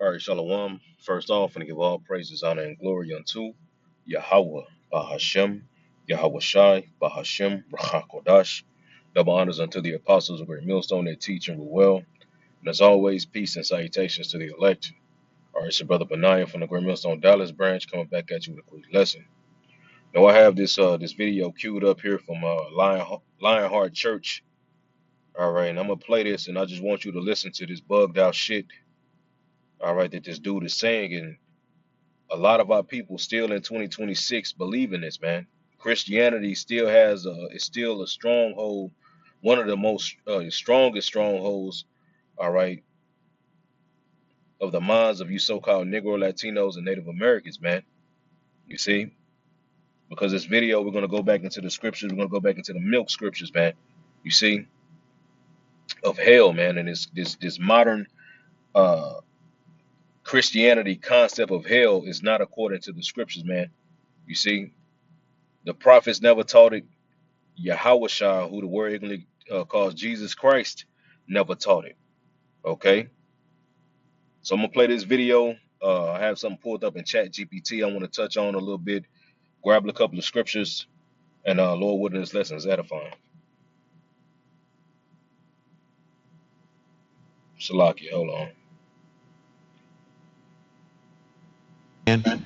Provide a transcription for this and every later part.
All right, Shalom. First off, and give all praises, honor, and glory unto Yahweh, Bahashem, Yahweh Shai, Bahashem, Rachakodash. Double honors unto the apostles of Great Millstone that teach and rule well. And as always, peace and salutations to the elect. All right, it's your brother Benaiah from the Great Millstone Dallas branch coming back at you with a quick lesson. Now, I have this video queued up here from Lionheart Church. All right, and I'm going to play this, and I just want you to listen to this bugged out shit, all right, that this dude is saying. And a lot of our people still in 2026 believe in this, man. Christianity still is still a stronghold, one of the most strongest strongholds, all right, of the minds of you so-called Negro, Latinos, and Native Americans, man. You see, because this video, we're gonna go back into the scriptures. We're gonna go back into the milk scriptures, man. You see, of hell, man, and this modern uh Christianity concept of hell is not according to the scriptures, man. You see, the prophets never taught it. Yahweh Shah, who the word ignorantly calls Jesus Christ, never taught it. Okay, so I'm gonna play this video. I have something pulled up in Chat GPT. I want to touch on a little bit, grab a couple of scriptures, and Lord willing, this lesson is edifying. Salakia, hold on. And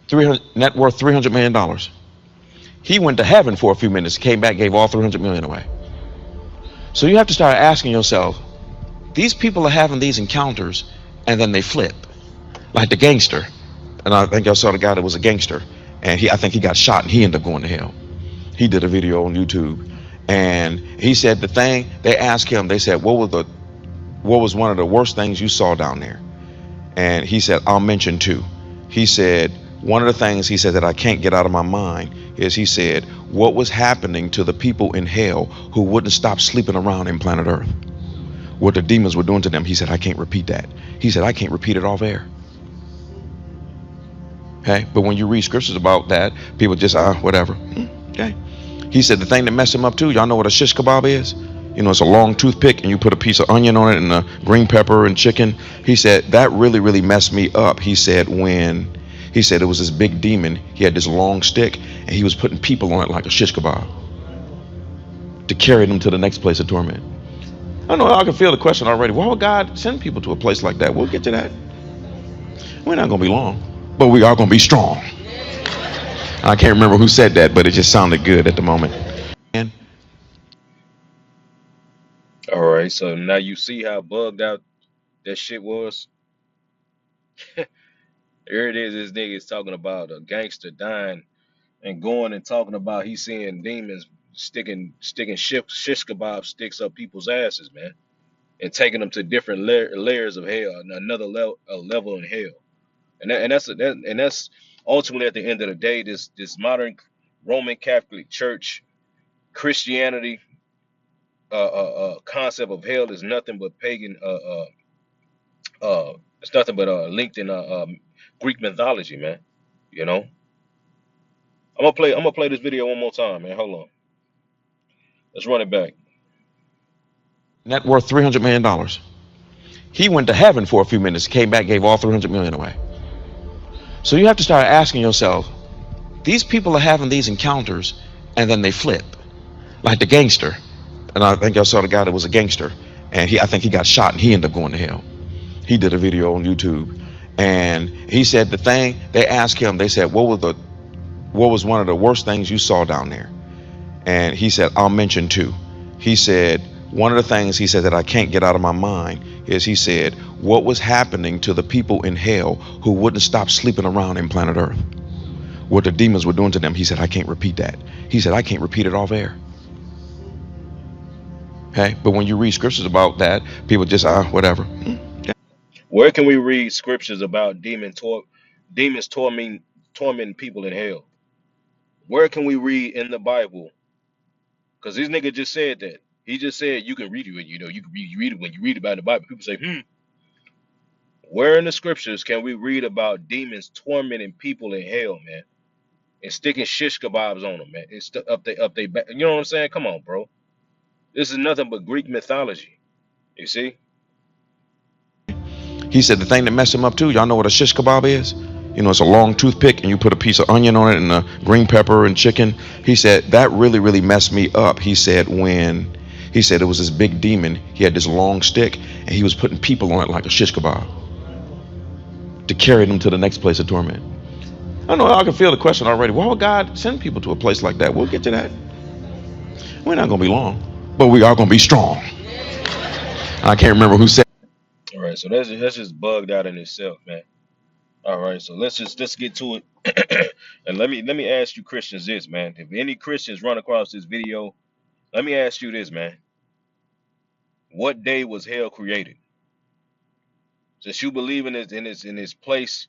300 net worth $300 million. He went to heaven for a few minutes, came back, gave all 300 million away. So you have to start asking yourself, these people are having these encounters and then they flip, like the gangster. And I think y'all saw the guy that was a gangster, and I think he got shot and he ended up going to hell. He did a video on YouTube, and he said the thing they asked him, they said, what was one of the worst things you saw down there? And he said, I'll mention two. He said, one of the things he said that I can't get out of my mind is, he said, what was happening to the people in hell who wouldn't stop sleeping around in planet Earth? What the demons were doing to them. He said, I can't repeat that. He said, I can't repeat it off air. Okay, but when you read scriptures about that, people just, whatever. Okay. He said the thing that messed him up too, y'all know what a shish kebab is? You know, it's a long toothpick and you put a piece of onion on it and a green pepper and chicken. He said that really, really messed me up. He said it was this big demon. He had this long stick and he was putting people on it like a shish kebab to carry them to the next place of torment. I know I can feel the question already. Why would God send people to a place like that? We'll get to that. We're not going to be long, but we are going to be strong. I can't remember who said that, but it just sounded good at the moment. And All right, so now you see how bugged out that shit was. Here it is. This nigga is talking about a gangster dying and going and talking about he's seeing demons sticking shish kebab sticks up people's asses, man, and taking them to different layers of hell, another level in hell. And that's ultimately at the end of the day, this modern Roman Catholic Church Christianity concept of hell is nothing but pagan. It's nothing but linked in Greek mythology, man. You know. I'm gonna play this video one more time, man. Hold on. Let's run it back. net worth $300 million. He went to heaven for a few minutes, came back, gave all 300 million away. So you have to start asking yourself, these people are having these encounters and then they flip, like the gangster. And I think y'all saw the guy that was a gangster, and I think he got shot and he ended up going to hell. He did a video on YouTube, and he said the thing they asked him, they said, what was one of the worst things you saw down there? And he said, I'll mention two. He said, one of the things he said that I can't get out of my mind is, he said, what was happening to the people in hell who wouldn't stop sleeping around in planet Earth? What the demons were doing to them. He said, I can't repeat that. He said, I can't repeat it off air. Okay, but when you read scriptures about that, people just, whatever. Okay. Where can we read scriptures about demons tormenting people in hell? Where can we read in the Bible? Because this nigga just said that. He just said you can read it when you can read it when you read about it in the Bible. People say, Where in the scriptures can we read about demons tormenting people in hell, man, and sticking shish kebabs on them, man? It's up they back. You know what I'm saying? Come on, bro. This is nothing but Greek mythology. You see? He said the thing that messed him up too. Y'all know what a shish kebab is? You know, it's a long toothpick and you put a piece of onion on it and a green pepper and chicken. He said that really, really messed me up. He said it was this big demon. He had this long stick and he was putting people on it like a shish kebab to carry them to the next place of torment. I know I can feel the question already. Why would God send people to a place like that? We'll get to that. We're not going to be long, but we are going to be strong. I can't remember who said. All right, so that's just bugged out in itself, man. All right, so let's get to it. And let me ask you Christians this, man. If any Christians run across this video, let me ask you this, man. What day was hell created? Since you believe in its place,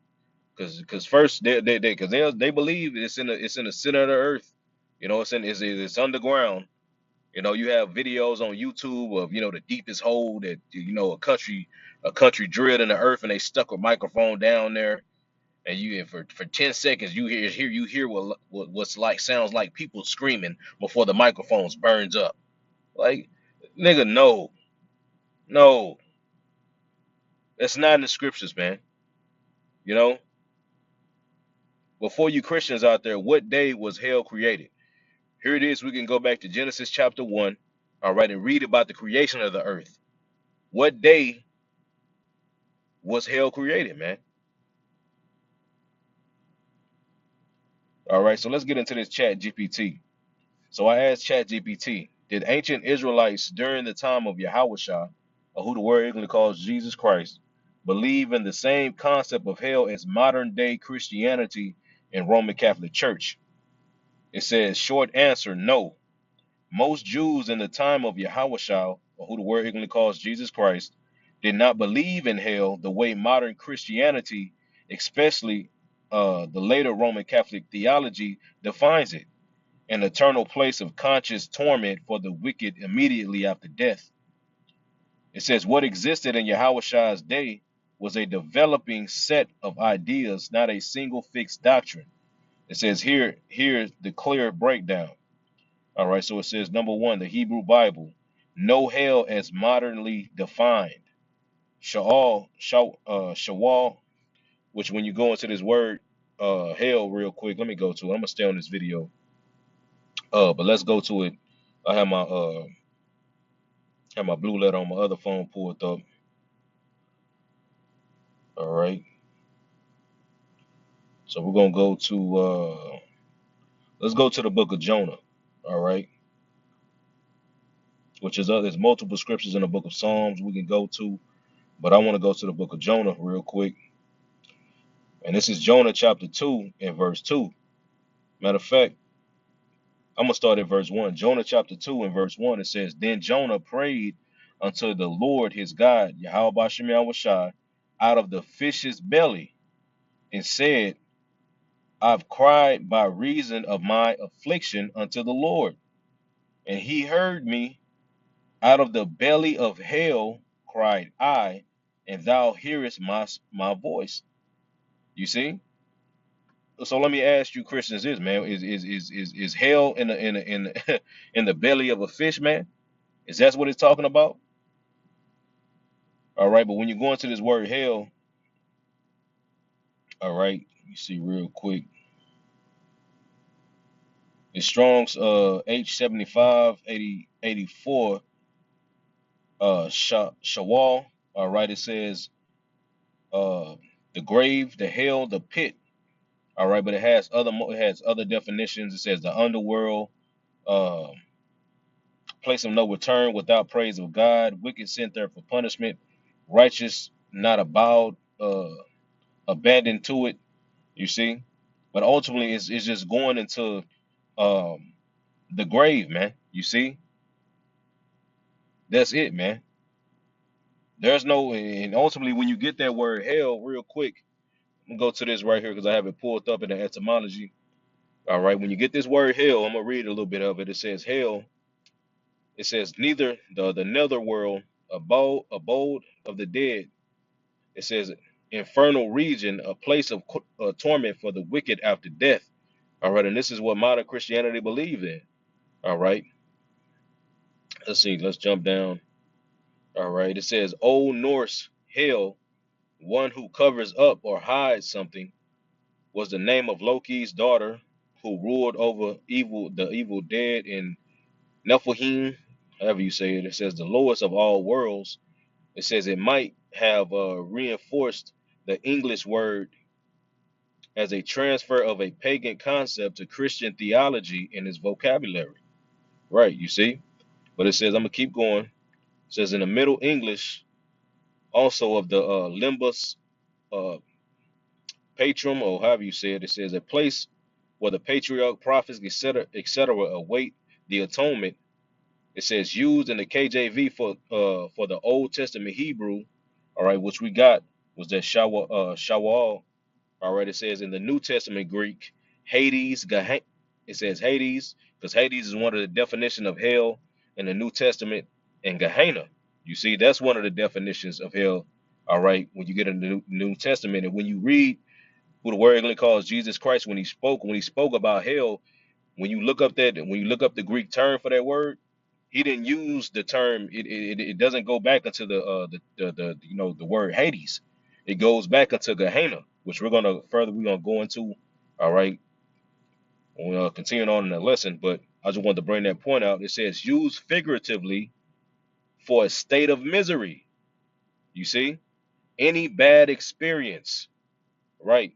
because first they believe it's in the center of the earth. You know, it's underground. You know, you have videos on YouTube of the deepest hole that a country drilled in the earth, and they stuck a microphone down there, and for 10 seconds you hear what's like sounds like people screaming before the microphones burns up. Like, nigga, no, that's not in the scriptures, man. You know, before you Christians out there, what day was hell created? Here it is. We can go back to Genesis chapter 1, all right, and read about the creation of the earth. What day was hell created, man? All right, so let's get into this chat GPT. So I asked chat GPT, did ancient Israelites during the time of Yahushua, or who the word English calls Jesus Christ, believe in the same concept of hell as modern day Christianity and Roman Catholic Church? It says, short answer, no. Most Jews in the time of Yahushua, or who the word English calls Jesus Christ, did not believe in hell the way modern Christianity, especially the later Roman Catholic theology, defines it: an eternal place of conscious torment for the wicked immediately after death. It says what existed in Yahushua's day was a developing set of ideas, not a single fixed doctrine. It says here's the clear breakdown. All right, so it says number one, the Hebrew Bible, no hell as modernly defined. Shawal, which when you go into this word hell real quick, let me go to it. I'm gonna stay on this video. But let's go to it. I have my blue letter on my other phone pulled up. All right. So we're gonna go to let's go to the book of Jonah. All right. Which is there's multiple scriptures in the book of Psalms we can go to, but I want to go to the book of Jonah real quick. And this is Jonah chapter 2 and verse 2. Matter of fact, I'm gonna start at verse 1. Jonah chapter 2 and verse 1, it says, then Jonah prayed unto the Lord his God, Yahweh Bashem Yahushai, out of the fish's belly, and said, I've cried by reason of my affliction unto the Lord, and he heard me. Out of the belly of hell cried I, and thou hearest my voice. You see? So let me ask you, Christians, this, man: is hell in the in the belly of a fish, man? Is that what it's talking about? All right, but when you go into this word hell, all right, you see real quick. It's Strong's H75 8084 Shawal. All right, it says uh the grave, the hell, the pit. All right, but it has other definitions. It says the underworld, uh, place of no return, without praise of God, wicked sent there for punishment, righteous not about, abandoned to it. You see, but ultimately it's just going into um the grave, man. You see, that's it, man. There's no, and ultimately when you get that word hell, real quick, I'm gonna go to this right here because I have it pulled up in the etymology. All right, when you get this word hell, I'm gonna read a little bit of it. It says hell. It says neither the nether world, abode of the dead. It says infernal region, a place of torment for the wicked after death. All right, and this is what modern Christianity believe in. All right, let's see. Let's jump down. All right, it says Old Norse hell. One who covers up or hides something was the name of Loki's daughter, who ruled over the evil dead in Nephilim, however you say it. It says the lowest of all worlds. It says it might have reinforced the English word as a transfer of a pagan concept to Christian theology in its vocabulary. Right, you see? But it says, I'm going to keep going. It says in the Middle English, also of the Limbus uh, Patrum, or however you say it, it says a place where the patriarch, prophets, etc., await the atonement. It says used in the KJV for the Old Testament Hebrew, all right, which we got was that Shawal. All right, it says in the New Testament Greek, Hades, it says Hades, because Hades is one of the definition of hell in the New Testament, and Gehenna. You see, that's one of the definitions of hell. All right, when you get in the New Testament, and when you read who the word English calls Jesus Christ, when he spoke about hell, when you look up the Greek term for that word, he didn't use the term. It doesn't go back into the the word Hades. It goes back into Gehenna, which we're gonna go into. All right, when we continue on in the lesson. But I just wanted to bring that point out. It says used figuratively for a state of misery. You see, any bad experience, right?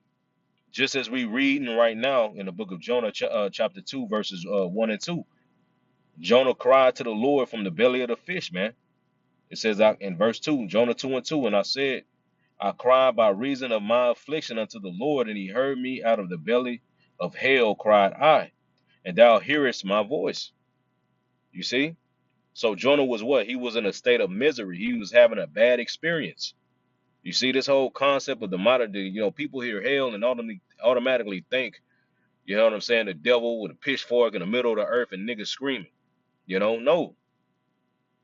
Just as we reading right now in the book of Jonah, chapter 2, verses 1 and 2. Jonah cried to the Lord from the belly of the fish, man. It says in verse 2, Jonah 2 and 2, and I said, I cried by reason of my affliction unto the Lord, and he heard me out of the belly of hell, cried I, and thou hearest my voice. You see? So Jonah was what? He was in a state of misery. He was having a bad experience. You see, this whole concept of the modern day, people hear hell and automatically think, you know what I'm saying, the devil with a pitchfork in the middle of the earth and niggas screaming. No.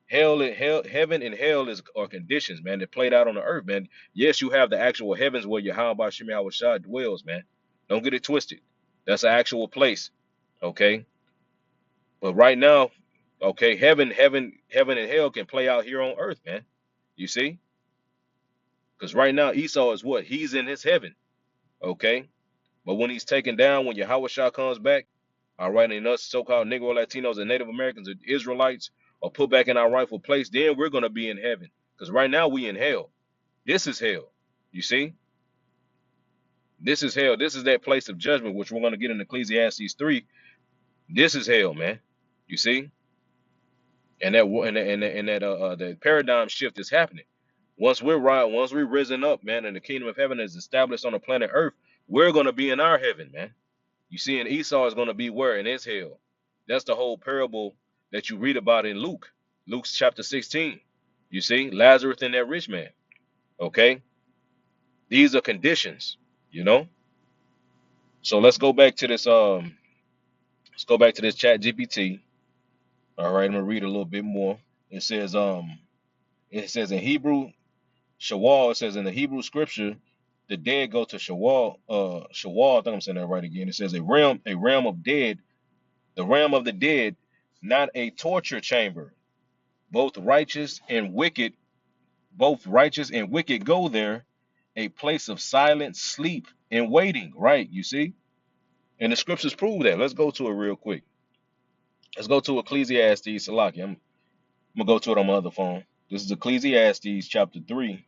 Heaven and hell are conditions, man, that played out on the earth, man. Yes, you have the actual heavens where Yahweh Shemi Awashad dwells, man. Don't get it twisted. That's an actual place, okay? But right now, okay, heaven and hell can play out here on earth, man. You see? Because right now Esau is what? He's in his heaven, okay? But when he's taken down, when Yahweh Shah comes back, all right, and us so-called Negro Latinos and Native Americans and Israelites are put back in our rightful place, then we're going to be in heaven. Because right now we in hell. This is hell. You see? This is hell. This is that place of judgment, which we're going to get in Ecclesiastes 3. This is hell, man. You see? And that the paradigm shift is happening. Once we're risen up, man, and the kingdom of heaven is established on the planet Earth, we're going to be in our heaven, man. You see, and Esau is going to be where? In his hell. That's the whole parable that you read about in Luke's chapter 16. You see, Lazarus and that rich man. Okay? These are conditions, you know? So let's go back to this chat GPT. All right, I'm gonna read a little bit more. It says in Hebrew, Shawal, it says in the Hebrew scripture, the dead go to Shawal, I think I'm saying that right again. It says a realm of dead, the realm of the dead, not a torture chamber. Both righteous and wicked, both righteous and wicked go there, a place of silent sleep and waiting. Right, you see? And the scriptures prove that. Let's go to it real quick. Let's go to Ecclesiastes, Salaki. I'm gonna go to it on my other phone. This is Ecclesiastes chapter 3.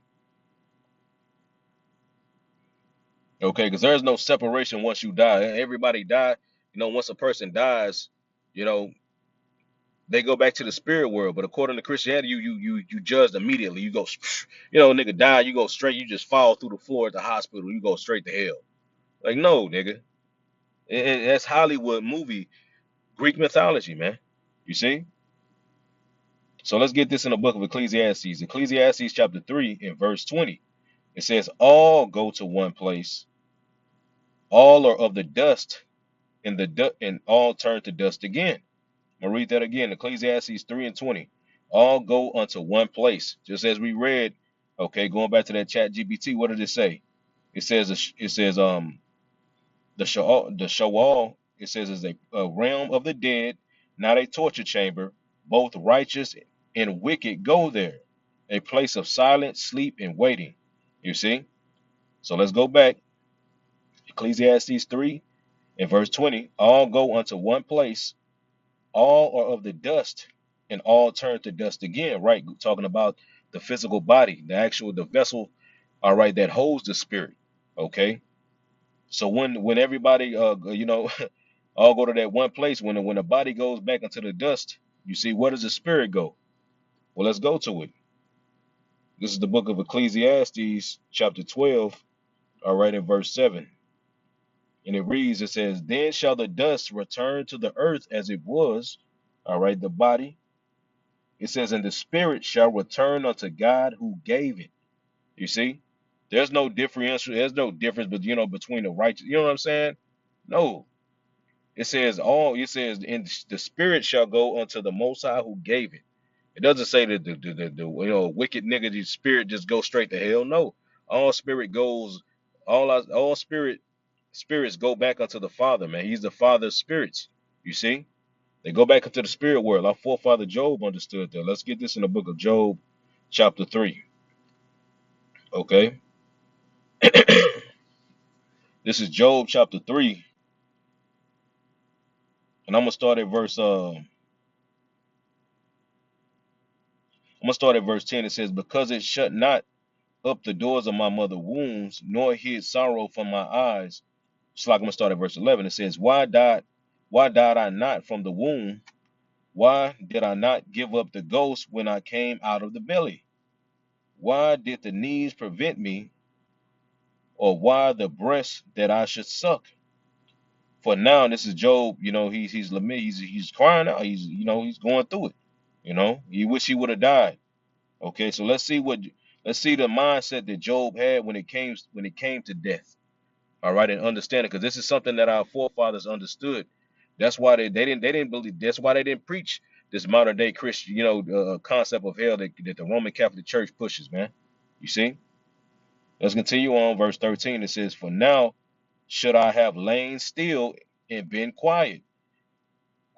Okay, because there's no separation once you die. Everybody die. Once a person dies, you know, they go back to the spirit world. But according to Christianity, you judged immediately. You go, nigga die, you go straight, you just fall through the floor at the hospital, you go straight to hell. Like, no, nigga. That's Hollywood movie, Greek mythology, man. You see? So let's get this in the book of Ecclesiastes. Ecclesiastes chapter 3 and verse 20. It says, all go to one place, all are of the dust, and all turn to dust again. I'm gonna read that again. Ecclesiastes 3 and 20. All go unto one place. Just as we read, okay, going back to that chat GPT, what did it say? It says the Shawal, it says is a realm of the dead, not a torture chamber. Both righteous and wicked go there, a place of silence, sleep, and waiting. You see? So let's go back. Ecclesiastes 3 and verse 20. All go unto one place, all are of the dust, and all turn to dust again, right? Talking about the physical body, the vessel, all right, that holds the spirit. Okay. So when everybody all go to that one place, when the body goes back into the dust, you see, where does the spirit go? Well, let's go to it. This is the book of Ecclesiastes, chapter 12, all right, in verse 7. And it reads, it says, then shall the dust return to the earth as it was, all right, the body. It says, and the spirit shall return unto God who gave it. You see, there's no difference, but between the righteous, you know what I'm saying? No, it says, and the spirit shall go unto the Most High who gave it. It doesn't say that the wicked nigga, the spirit just go straight to hell. No, all spirit goes, all spirits go back unto the Father, man. He's the Father of spirits. You see, they go back into the spirit world. Our forefather Job understood that. Let's get this in the book of Job, chapter 3. Okay, this is Job chapter 3, and I'm gonna start at verse 10. It says, because it shut not up the doors of my mother wombs, nor hid sorrow from my eyes. It's like I'm gonna start at verse 11. It says, why died I not from the womb? Why did I not give up the ghost when I came out of the belly? Why did the knees prevent me, or why the breast that I should suck? For now, this is Job. He's lament. He's crying out. He's going through it. He wish he would have died. Okay, so let's see the mindset that Job had when it came to death. All right, and understand it, because this is something that our forefathers understood. That's why they didn't believe. That's why they didn't preach this modern day Christian, concept of hell that the Roman Catholic Church pushes, man. You see. Let's continue on, verse 13. It says, for now should I have lain still and been quiet.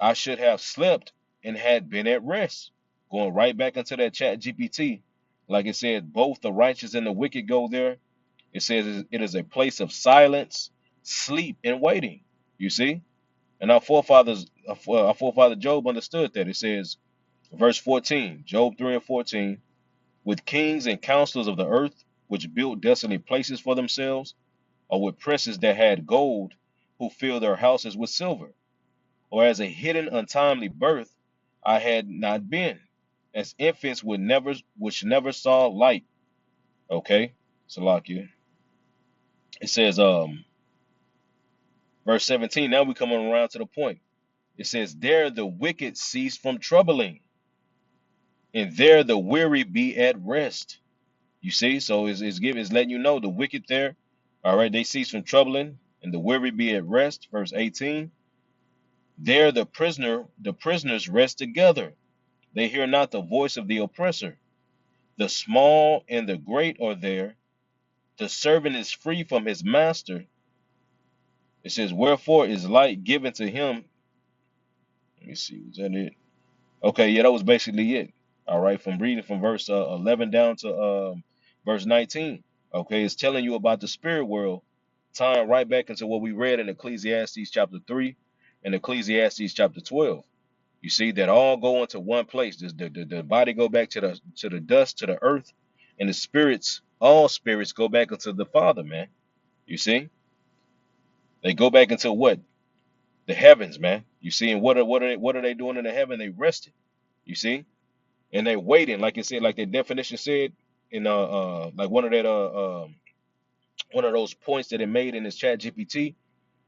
I should have slept and had been at rest. Going right back into that chat GPT. Like it said, both the righteous and the wicked go there. It says it is a place of silence, sleep, and waiting. You see? And our forefather Job understood that. It says, verse 14, Job 3 and 14, with kings and counselors of the earth, which built desolate places for themselves, or with princes that had gold, who filled their houses with silver, or as a hidden untimely birth, I had not been, as infants which never saw light. Okay, Salakia. It says, verse 17. Now we coming around to the point. It says, there the wicked cease from troubling, and there the weary be at rest. You see, so it's letting you know the wicked there. All right, they cease from troubling, and the weary be at rest. Verse 18. There the prisoners rest together. They hear not the voice of the oppressor. The small and the great are there. The servant is free from his master. It says, wherefore is light given to him. Let me see, was that it? Okay, yeah, that was basically it. All right, from reading from verse 11 down to verse 19. Okay, it's telling you about the spirit world, tying right back into what we read in Ecclesiastes chapter 3 and Ecclesiastes chapter 12. You see that all go into one place. The body go back to the dust, to the earth, and the spirits, all spirits go back into the Father, man. You see, they go back into what? The heavens, man. You see, and what are they doing in the heaven? They rested. You see, and they waiting, like it said, like the definition said in like one of those points that it made in this chat GPT,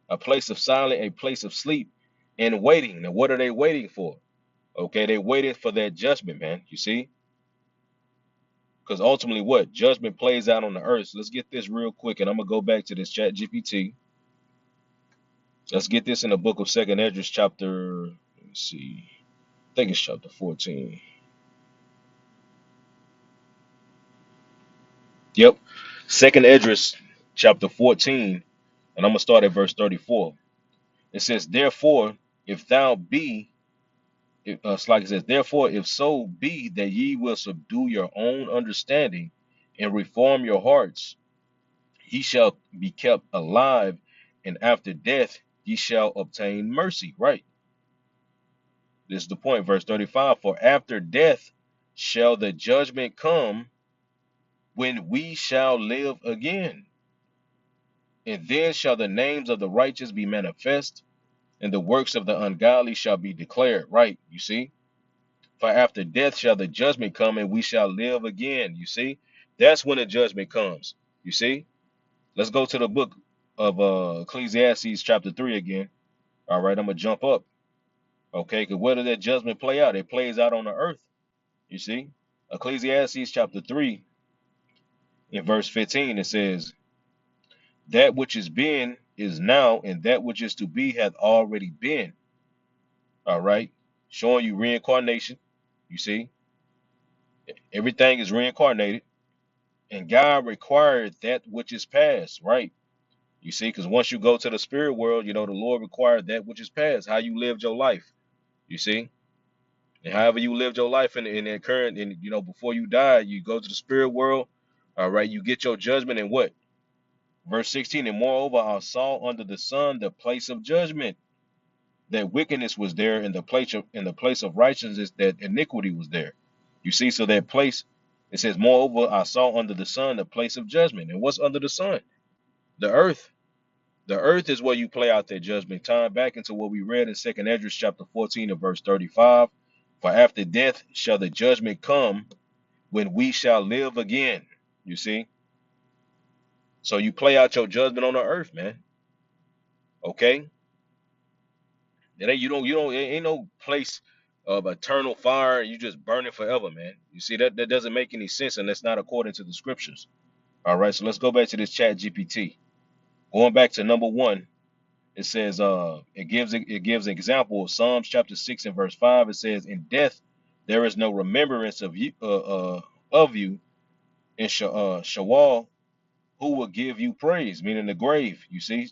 a place of silence, a place of sleep, and waiting. Now, what are they waiting for? Okay, they waited for that judgment, man. You see, because ultimately, what judgment plays out on the earth. So let's get this real quick, and I'm gonna go back to this chat GPT. Let's get this in the book of Second Esdras, chapter. Let me see. I think it's chapter 14. Yep, Second Esdras, chapter 14, and I'm gonna start at verse 34. It says, therefore, if thou be, it's like it says, therefore, if so be that ye will subdue your own understanding and reform your hearts. Ye shall be kept alive, and after death ye shall obtain mercy. Right. This is the point, verse 35. For after death shall the judgment come, when we shall live again. And then shall the names of the righteous be manifest, and the works of the ungodly shall be declared. Right, you see? For after death shall the judgment come, and we shall live again. You see? That's when the judgment comes. You see? Let's go to the book of Ecclesiastes chapter 3 again. All right, I'm going to jump up. Okay, because where does that judgment play out? It plays out on the earth. You see? Ecclesiastes chapter 3 in verse 15, it says, that which is been is now, and that which is to be hath already been. All right, showing you reincarnation. You see, everything is reincarnated, and God required that which is past. Right, you see, because once you go to the spirit world, you know the Lord required that which is past. How you lived your life. You see, and however you lived your life in that current, and you know before you die, you go to the spirit world. All right, you get your judgment, and what? Verse 16, and moreover, I saw under the sun the place of judgment, that wickedness was there, in the place of righteousness, that iniquity was there. You see, so that place, it says, moreover, I saw under the sun the place of judgment. And what's under the sun? The earth. The earth is where you play out that judgment. Time back into what we read in 2nd Esdras chapter 14 and verse 35. For after death shall the judgment come, when we shall live again. You see? So you play out your judgment on the earth, man. Okay? It ain't it ain't no place of eternal fire. You just burn it forever, man. You see that doesn't make any sense, and that's not according to the scriptures. All right, so let's go back to this Chat GPT. Going back to number 1, it says it gives an example of Psalms chapter 6 and verse 5. It says, "In death there is no remembrance of you in Shawal, who will give you praise," meaning the grave. You see,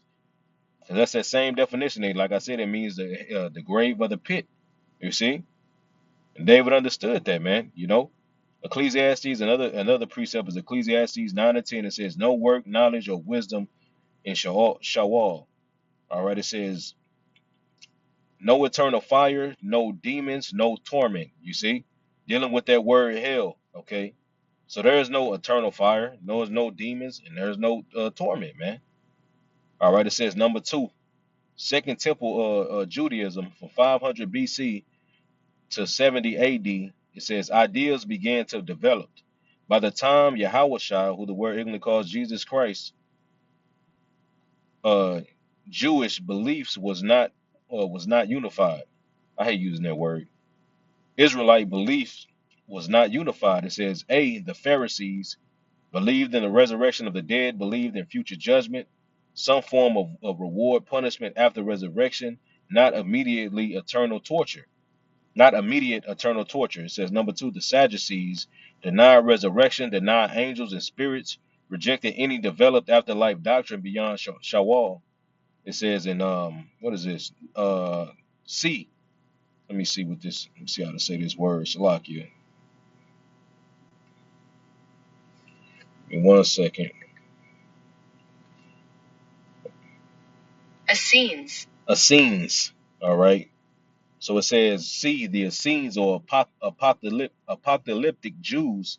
so that's that same definition. Like I said, it means the grave or the pit. You see. And David understood that, man. You know, Ecclesiastes, another precept is Ecclesiastes 9 and 10. It says, no work, knowledge, or wisdom in Shawal. All right, it says, no eternal fire, no demons, no torment. You see, dealing with that word hell. Okay, so there is no eternal fire, there's no demons, and there's no torment, man. All right, it says number 2, Second Temple Judaism from 500 BC to 70 AD, it says ideas began to develop. By the time Yahweh, who the word English calls Jesus Christ, uh, Jewish beliefs was not unified. I hate using that word. Israelite beliefs was not unified. It says, A, the Pharisees believed in the resurrection of the dead, believed in future judgment, some form of reward punishment after resurrection, not immediately eternal torture. Not immediate eternal torture. It says number 2, the Sadducees deny resurrection, deny angels and spirits, rejected any developed afterlife doctrine beyond Shawal. It says in what is this? C. Let me see what this. Let me see how to say this word. Salakia. In 1 second. Essenes. All right. So it says C. The Essenes or apocalyptic Jews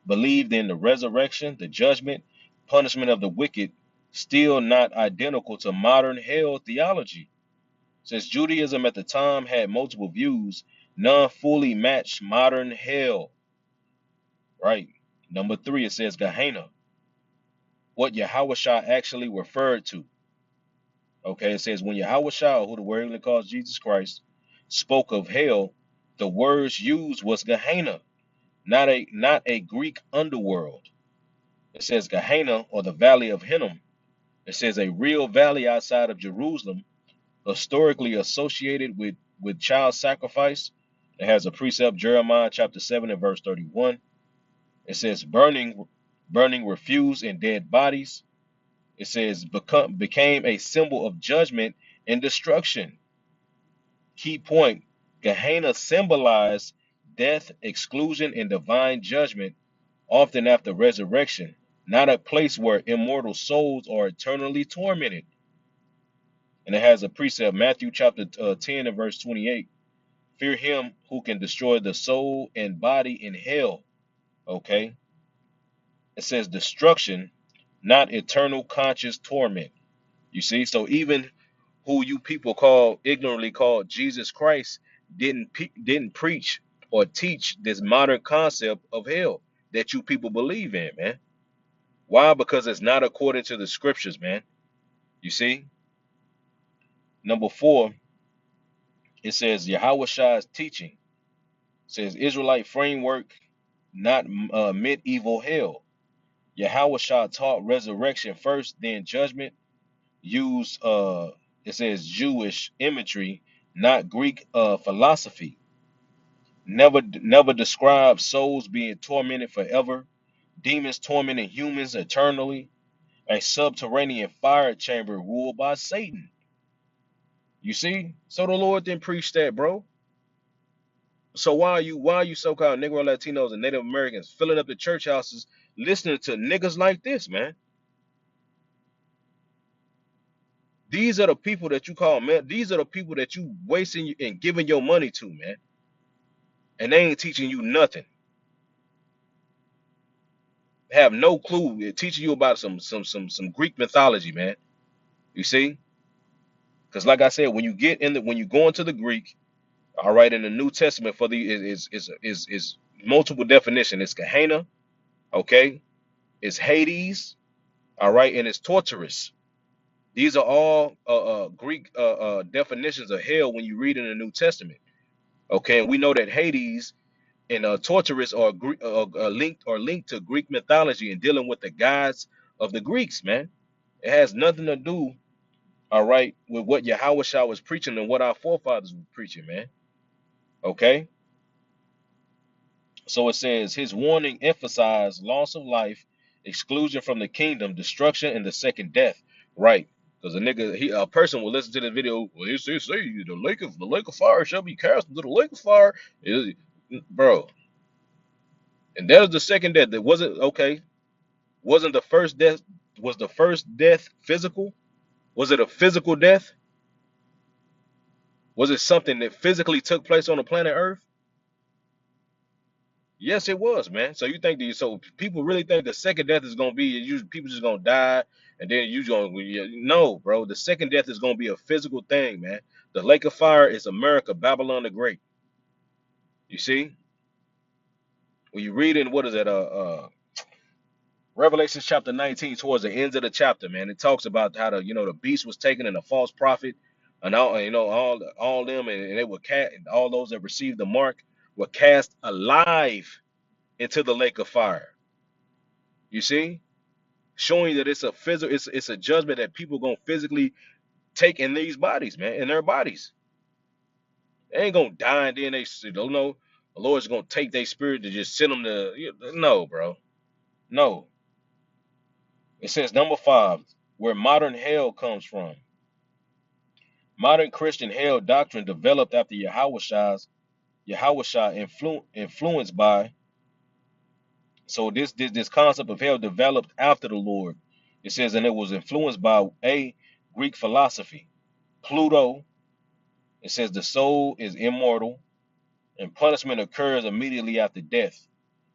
believed in the resurrection, the judgment, punishment of the wicked, still not identical to modern hell theology. Since Judaism at the time had multiple views, none fully matched modern hell. Right. Number 3, it says Gehenna, what Yahweh actually referred to. Okay, it says when Yahweh, who the word calls Jesus Christ, spoke of hell, the words used was Gehenna, not a Greek underworld. It says Gehenna, or the Valley of Hinnom. It says a real valley outside of Jerusalem, historically associated with child sacrifice. It has a precept, Jeremiah chapter 7 and verse 31. It says burning refuse and dead bodies. It says became a symbol of judgment and destruction. Key point, Gehenna symbolized death, exclusion, and divine judgment, often after resurrection, not a place where immortal souls are eternally tormented. And it has a precept, Matthew chapter 10 and verse 28. Fear him who can destroy the soul and body in hell. Okay. It says destruction, not eternal conscious torment. You see, so even who you people call ignorantly called Jesus Christ didn't preach or teach this modern concept of hell that you people believe in, man. Why? Because it's not according to the scriptures, man. You see, number 4, it says Yahweh Shai's teaching. It says Israelite framework, not medieval hell. Yahweh Shai taught resurrection first, then judgment. Use it says Jewish imagery, not Greek philosophy. Never describe souls being tormented forever, demons tormenting humans eternally, a subterranean fire chamber ruled by Satan. You see? So the Lord didn't preach that, bro. So why are you so-called Negro Latinos and Native Americans filling up the church houses listening to niggas like this, man? These are the people that you call, man. These are the people that you wasting and giving your money to, man. And they ain't teaching you nothing. Have no clue. They're teaching you about some Greek mythology, man. You see? Because like I said, when you go into the Greek, all right, in the New Testament for the is multiple definition. It's Gehenna, okay? It's Hades, all right, and it's Torturous. These are all Greek definitions of hell when you read in the New Testament. Okay, and we know that Hades and Torturous are linked to Greek mythology and dealing with the gods of the Greeks, man. It has nothing to do, all right, with what Yahweh Shah was preaching and what our forefathers were preaching, man. Okay, so it says his warning emphasized loss of life, exclusion from the kingdom, destruction, and the second death. Right. Because a person will listen to the video. Well, he say the lake of fire shall be cast into the lake of fire. Bro, and that was the second death. That wasn't okay. Wasn't the first death? Was the first death physical? Was it a physical death? Was it something that physically took place on the planet Earth? Yes, it was, man. So you think so people really think the second death is gonna be people just gonna die and then you gonna no, bro. The second death is gonna be a physical thing, man. The lake of fire is America, Babylon the Great. You see, when you read in what is it, Revelation chapter 19, towards the end of the chapter, man, it talks about how the beast was taken and a false prophet, and all them, and they were cast, all those that received the mark were cast alive into the lake of fire. You see, showing that it's a physical, it's a judgment that people gonna physically take in these bodies, man, in their bodies. They ain't gonna die and then they don't know the Lord's gonna take their spirit to just send them to. No, bro, no. It says number 5, where modern hell comes from. Modern Christian hell doctrine developed after Yahushua influenced by. So this concept of hell developed after the Lord. It says, and it was influenced by A, Greek philosophy, Pluto. It says the soul is immortal and punishment occurs immediately after death.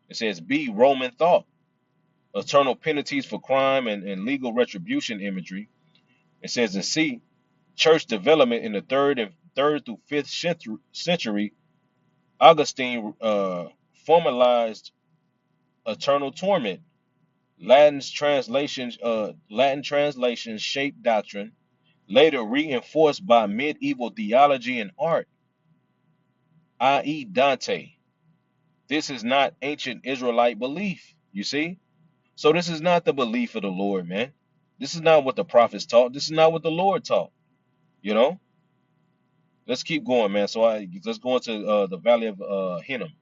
It says B, Roman thought, eternal penalties for crime and legal retribution imagery. It says in C, church development in the third through fifth century. Augustine formalized eternal torment. Latin translations shaped doctrine, later reinforced by medieval theology and art, i.e., Dante. This is not ancient Israelite belief, you see? So this is not the belief of the Lord, man. This is not what the prophets taught. This is not what the Lord taught, you know? Let's keep going, man. Let's go into the Valley of Hinnom,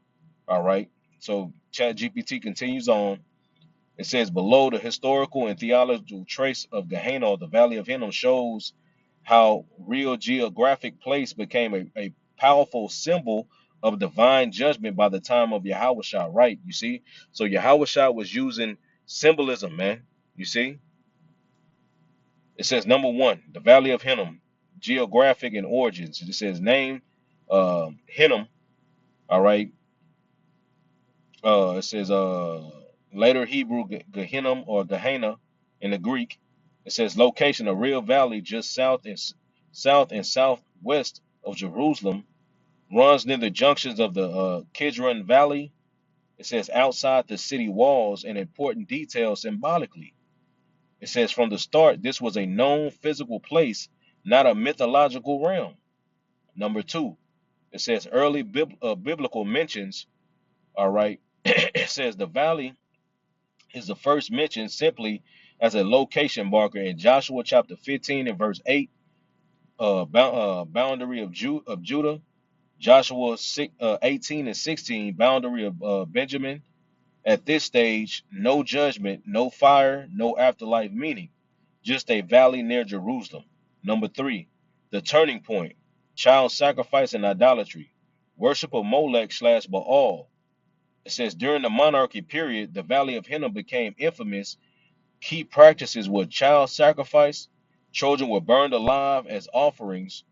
all right? So Chat GPT continues on. It says below the historical and theological trace of Gehenna, or the Valley of Hinnom, shows how real geographic place became a powerful symbol of divine judgment by the time of Yahushua, right? You see? So Yahushua was using symbolism, man. You see? It says number one, the Valley of Hinnom, geographic and origins. It says name, Hinnom, all right. It says later Hebrew Gehinnom or Gehenna in the Greek. It says location, a real valley just south and southwest of Jerusalem, runs near the junctions of the Kidron Valley. It says outside the city walls, an important detail symbolically. It says from the start, this was a known physical place, not a mythological realm. Number two, it says early biblical mentions. All right. It says the valley is the first mentioned simply as a location marker in Joshua chapter 15 and verse 8, boundary of Judah. Joshua 18 and 16, boundary of Benjamin. At this stage, no judgment, no fire, no afterlife meaning, just a valley near Jerusalem. Number three, the turning point, child sacrifice and idolatry, worship of Molech/Baal. It says during the monarchy period, the Valley of Hinnom became infamous. Key practices were child sacrifice. Children were burned alive as offerings,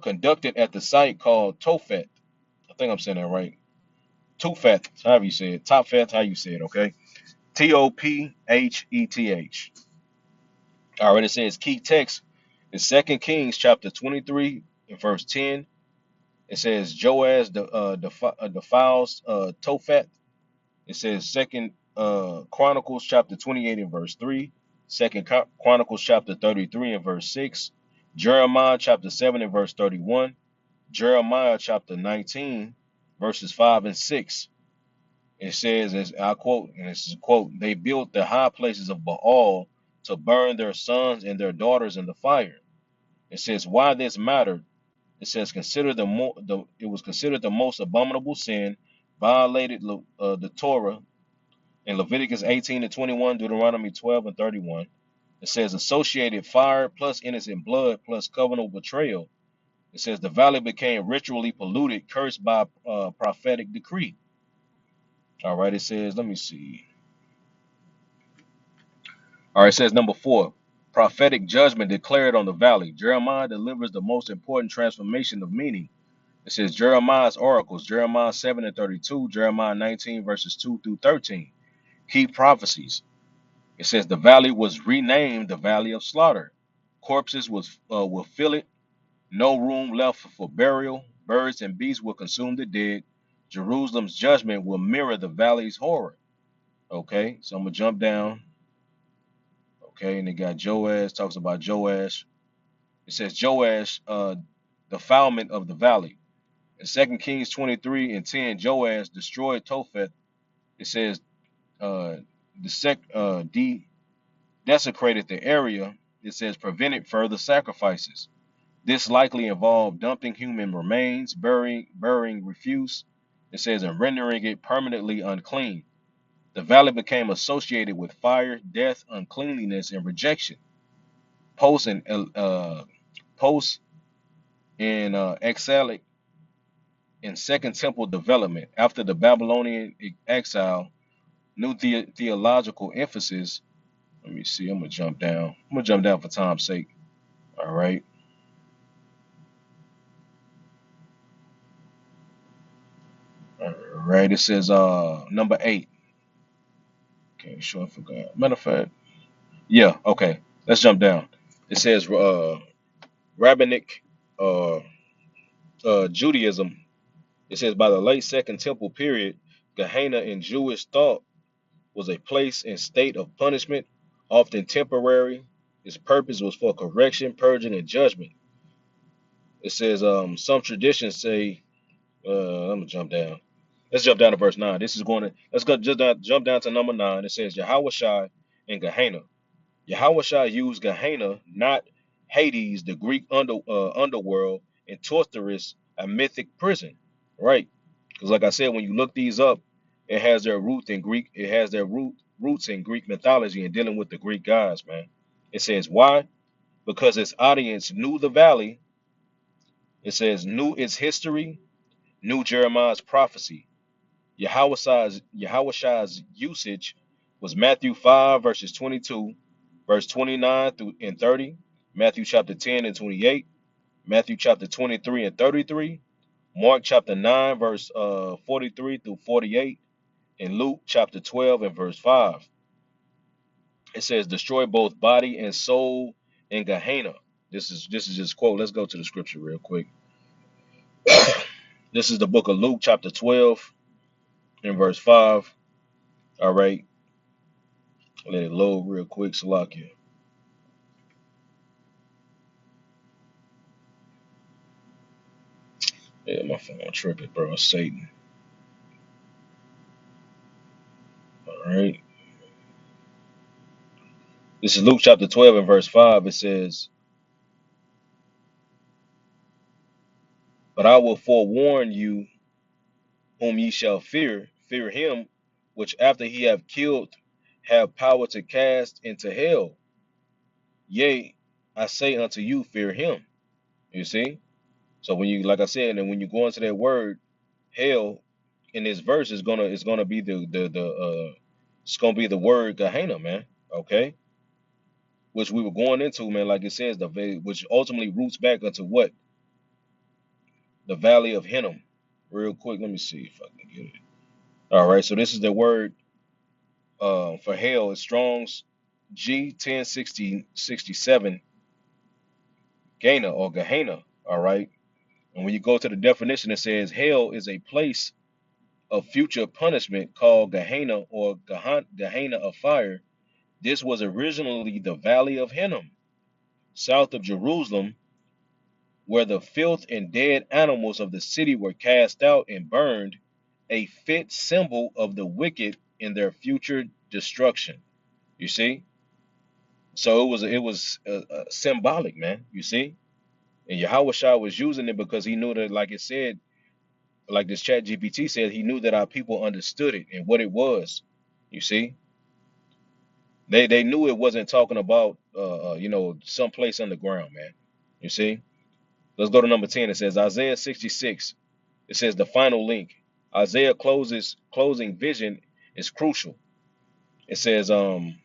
conducted at the site called Tophet. I think I'm saying that right. Tophet, however you say it. Tophet, how you say it, okay? Topheth. All right, it says key text is 2 Kings chapter 23 and verse 10. It says Joaz defiles Tophet. It says Second Chronicles chapter 28 and verse 3, Second Chronicles chapter 33 and verse 6, Jeremiah chapter 7 and verse 31, Jeremiah chapter 19 verses 5 and 6. It says, as I quote, and this is a quote, they built the high places of Baal to burn their sons and their daughters in the fire. It says, why this mattered. It says, it was considered the most abominable sin, violated the Torah in Leviticus 18 and 21, Deuteronomy 12 and 31. It says associated fire plus innocent blood plus covenant betrayal. It says the valley became ritually polluted, cursed by prophetic decree. All right, it says, let me see. All right, it says number four, prophetic judgment declared on the valley. Jeremiah delivers the most important transformation of meaning. It says Jeremiah's oracles, Jeremiah 7 and 32, Jeremiah 19 verses 2 through 13. Key prophecies. It says the valley was renamed the Valley of Slaughter. Corpses will fill it. No room left for burial. Birds and beasts will consume the dead. Jerusalem's judgment will mirror the valley's horror. Okay, so I'm gonna jump down. Okay, and they got Joash, talks about Joash. It says Joash, defilement of the valley. In 2 Kings 23 and 10, Joash destroyed Topheth. It says desecrated the area. It says prevented further sacrifices. This likely involved dumping human remains, burying refuse. It says and rendering it permanently unclean. The valley became associated with fire, death, uncleanliness, and rejection. Post and post in exilic in Second Temple development after the Babylonian exile, new theological emphasis. Let me see. I'm gonna jump down. I'm gonna jump down for time's sake. All right. All right. It says number 8. Okay, sure I forgot. Matter of fact. Yeah, okay. Let's jump down. It says rabbinic uh Judaism. It says by the late Second Temple period, Gehenna in Jewish thought was a place and state of punishment, often temporary. Its purpose was for correction, purging, and judgment. It says some traditions say I'm gonna jump down. Let's jump down to verse 9. This is going to let's go just jump down to number 9. It says Yahweh and Gehenna. Yahweh used Gehenna, not Hades, the Greek underworld, and Tartarus, a mythic prison. Right? Because like I said, when you look these up, it has their root in Greek. It has their roots in Greek mythology and dealing with the Greek gods, man. It says why? Because its audience knew the valley. It says knew its history, New Jeremiah's prophecy. Yahushai's usage was Matthew 5 verses 22, verse 29 through and 30, Matthew chapter 10 and 28, Matthew chapter 23 and 33, Mark chapter 9 verse 43 through 48, and Luke chapter 12 and verse 5. It says, destroy both body and soul in Gehenna. This is just quote. Let's go to the scripture real quick. This is the book of Luke chapter 12 and verse 5. All right. Let it load real quick, Salakia. Yeah, my phone tripping, bro. It's Satan. All right. This is Luke chapter 12 and verse 5. It says, but I will forewarn you whom ye shall fear. Fear him, which after he have killed, have power to cast into hell. Yea, I say unto you, fear him. You see? So when you, like I said, and when you go into that word, hell, in this verse is gonna be it's gonna be the word Gehenna, man. Okay, which we were going into, man. Like it says, which ultimately roots back into what, the Valley of Hinnom. Real quick, let me see if I can get it. All right, so this is the word for hell. It's Strong's G 1067 Gehenna or Gehenna. All right, and when you go to the definition, it says hell is a place of future punishment called Gehenna or Gehenna of fire. This was originally the Valley of Hinnom, south of Jerusalem, where the filth and dead animals of the city were cast out and burned, a fit symbol of the wicked in their future destruction. You see, so it was symbolic, man. You see, and Yahweh Shah was using it because he knew that, like it said, like this Chat GPT said, he knew that our people understood it and what it was. You see, they knew it wasn't talking about someplace underground, man. You see, let's go to number 10. It says Isaiah 66. It says the final link. Isaiah closing vision is crucial. It says and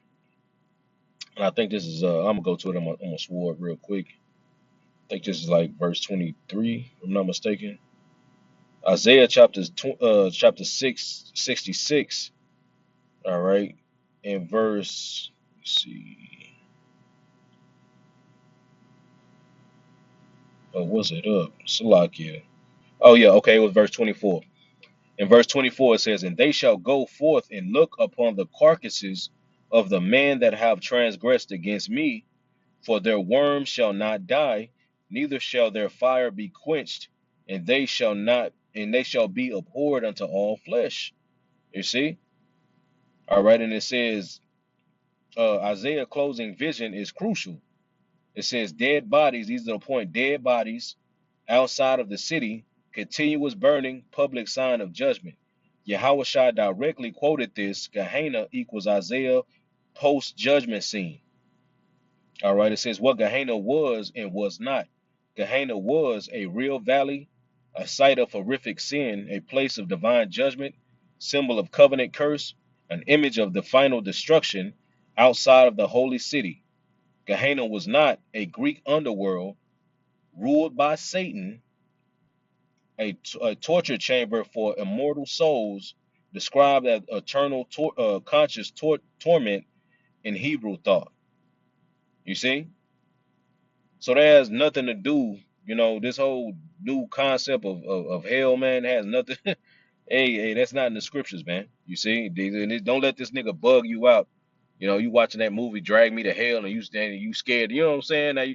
I think this is I'm gonna go to it. I'm gonna sword real quick. I think this is like verse 23, if I'm not mistaken. Isaiah chapter 66. All right, in verse, let's see, oh, was it up? Salakia. Oh yeah, okay, it was verse 24. In verse 24 it says, and they shall go forth and look upon the carcasses of the men that have transgressed against me, for their worms shall not die, neither shall their fire be quenched, and they shall be abhorred unto all flesh. You see? All right, and it says Isaiah closing vision is crucial. It says dead bodies, these are the point, dead bodies outside of the city, continuous burning, public sign of judgment. Yahweh Shai directly quoted this. Gehenna equals Isaiah post-judgment scene. All right, it says what Gehenna was and was not. Gehenna was a real valley, a site of horrific sin, a place of divine judgment, symbol of covenant curse, an image of the final destruction outside of the holy city. Gehenna was not a Greek underworld ruled by Satan, a torture chamber for immortal souls, described as eternal conscious torment in Hebrew thought. You see? So that has nothing to do, this whole new concept of hell, man, has nothing. Hey, that's not in the scriptures, man. You see? Don't let this nigga bug you out. You watching that movie, Drag Me to Hell, and you scared. You know what I'm saying? Now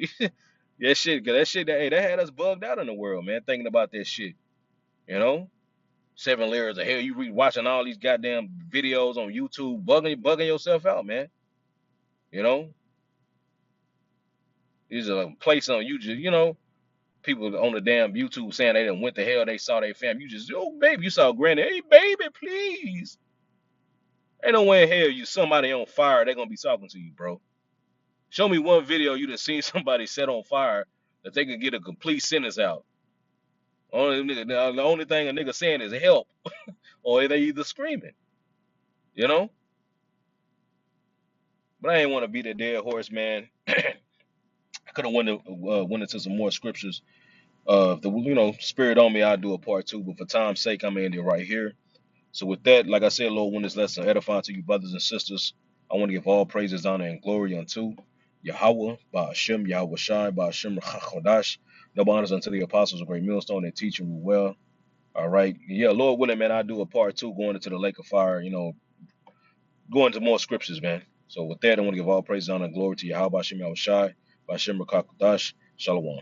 that had us bugged out in the world, man, thinking about that shit. You know? 7 layers of hell. You watching all these goddamn videos on YouTube, bugging yourself out, man. You know, these are a place on you just, people on the damn YouTube saying they done went to hell, they saw their family. You just, oh baby, you saw granny. Hey baby, please. Ain't no way in hell you somebody on fire, they gonna be talking to you, bro. Show me one video you done seen somebody set on fire that they can get a complete sentence out. The only thing a nigga saying is help, or they either screaming, you know. But I ain't want to beat a dead horse, man. I could have went into some more scriptures. If the spirit on me, I'll do a part two. But for time's sake, I'm ending right here. So with that, like I said, Lord, when this lesson edifying to you, brothers and sisters, I want to give all praises, honor, and glory unto Yahweh, Ba'ashem, Yahweh Shai, Ba'ashem, Chodash. Double honors unto the apostles of Great Millstone and teaching you well. All right. Yeah, Lord willing, man, I'll do a part two going into the lake of fire, going into more scriptures, man. So with that, I want to give all praise, honor, and glory to Yahweh, Ba'ashem, Yahweh Shai, Ba'ashem, Chodash. Shalom.